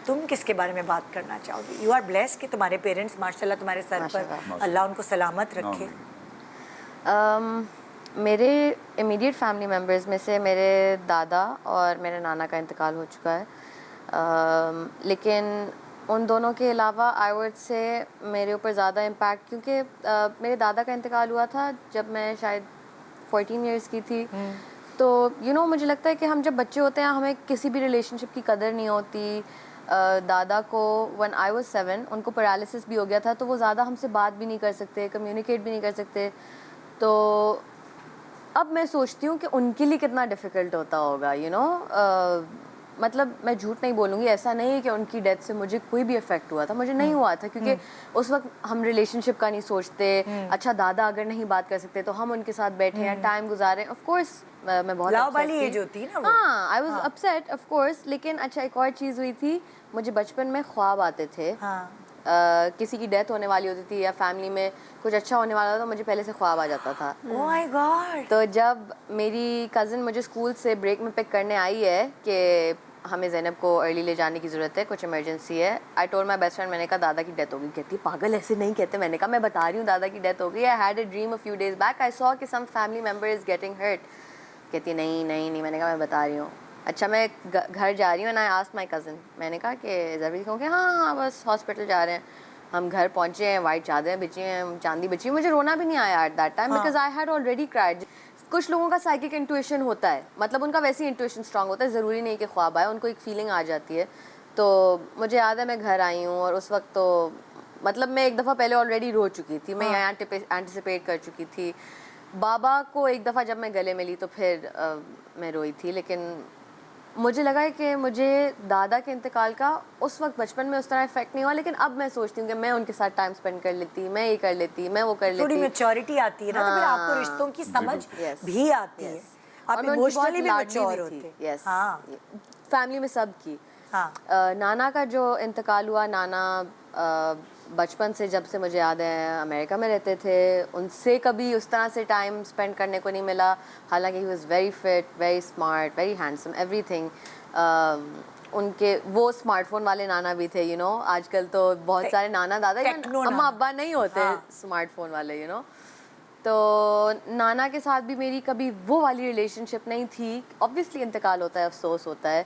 तुम किसके बारे में बात करना चाहोगी? यू आर ब्लेस कि तुम्हारे पेरेंट्स माशाल्लाह तुम्हारे सर पर, अल्लाह उनको सलामत रखे। मेरे इमीडिएट फैमिली मेम्बर्स में से मेरे दादा और मेरे नाना का इंतकाल हो चुका है, लेकिन उन दोनों के अलावा आई वुड से मेरे ऊपर ज़्यादा इम्पैक्ट, क्योंकि मेरे दादा का इंतकाल हुआ था जब मैं शायद 14 इयर्स की थी। तो मुझे लगता है कि हम जब बच्चे होते हैं हमें किसी भी रिलेशनशिप की कदर नहीं होती। दादा को व्हेन आई वाज 7 उनको पैरालिसिस भी हो गया था, तो वो ज़्यादा हमसे बात भी नहीं कर सकते, कम्युनिकेट भी नहीं कर सकते। तो अब मैं सोचती हूँ कि उनके लिए कितना डिफ़िकल्ट होता होगा, मतलब मैं झूठ नहीं बोलूँगी, ऐसा नहीं है कि उनकी डेथ से मुझे कोई भी इफ़ेक्ट हुआ था, मुझे नहीं हुआ था, क्योंकि उस वक्त हम रिलेशनशिप का नहीं सोचते। अच्छा, दादा अगर नहीं बात कर सकते तो हम उनके साथ बैठे हैं, टाइम गुजारें। ऑफ कोर्स मैं बहुत लाव वाली एज होती है ना वो। हाँ, I was upset of course. लेकिन अच्छा, एक और चीज़ हुई थी, मुझे बचपन में ख्वाब आते थे। किसी की डेथ होने वाली होती थी या फैमिली में कुछ अच्छा होने वाला था, तो मुझे पहले से ख्वाब आ जाता था। Oh my God. तो जब मेरी कज़न मुझे स्कूल से ब्रेक में पिक करने आई है कि हमें ज़ैनब को अर्ली ले जाने की ज़रूरत है, कुछ इमरजेंसी है, I told my best friend, मैंने कहा दादा की डेथ हो गई। कहती पागल, ऐसे नहीं कहते। मैंने कहा मैं बता रही हूँ दादा की डेथ हो गई। I had a dream a few days back, I saw कि some family member is getting hurt. कहती नहीं नहीं नहीं। मैंने कहा मैं बता रही हूँ। अच्छा, मैं घर जा रही हूँ, and I asked my cousin, मैंने कहा कि एवरीथिंग ओके? हाँ हाँ, बस हॉस्पिटल जा रहे हैं। हम घर पहुँचे हैं, वाइट चादरें बिछी हैं, चांदी बिछी। मुझे रोना भी नहीं आया at that time, because I had already cried. कुछ लोगों का साइकिक इंट्यूशन होता है, मतलब उनका वैसे ही इंट्यूशन स्ट्रांग होता है, ज़रूरी नहीं कि ख्वाब आए, उनको एक फीलिंग आ जाती है। तो मुझे याद है मैं घर आई हूँ और उस वक्त तो मतलब मैं एक दफ़ा पहले ऑलरेडी रो चुकी थी, मैं यहाँ एंटिसिपेट कर चुकी थी। बाबा को एक दफ़ा जब मैं गले मिली तो फिर मैं रोई थी। लेकिन मुझे लगा है कि मुझे दादा के इंतकाल का उस वक्त बचपन में उस तरह इफेक्ट नहीं हुआ, लेकिन अब मैं सोचती हूँ कि मैं उनके साथ टाइम स्पेंड कर लेती, मैं ये कर लेती, मैं वो कर लेती। थोड़ी मैच्योरिटी आती है ना, तो फिर आपको रिश्तों की समझ भी आती है, आप इमोशनली भी मैच्योर होते हैं। हाँ, फैमिली में सब की। नाना का जो इंतकाल हुआ, नाना बचपन से, जब से मुझे याद है, अमेरिका में रहते थे, उनसे कभी उस तरह से टाइम स्पेंड करने को नहीं मिला। हालांकि he was very fit, very smart, very handsome, everything. उनके वो स्मार्टफोन वाले नाना भी थे, आजकल तो बहुत सारे नाना दादा अम्मा अब्बा नहीं होते स्मार्टफोन वाले, तो नाना के साथ भी मेरी कभी वो वाली रिलेशनशिप नहीं थी। ऑब्वियसली इंतकाल होता है, अफसोस होता है।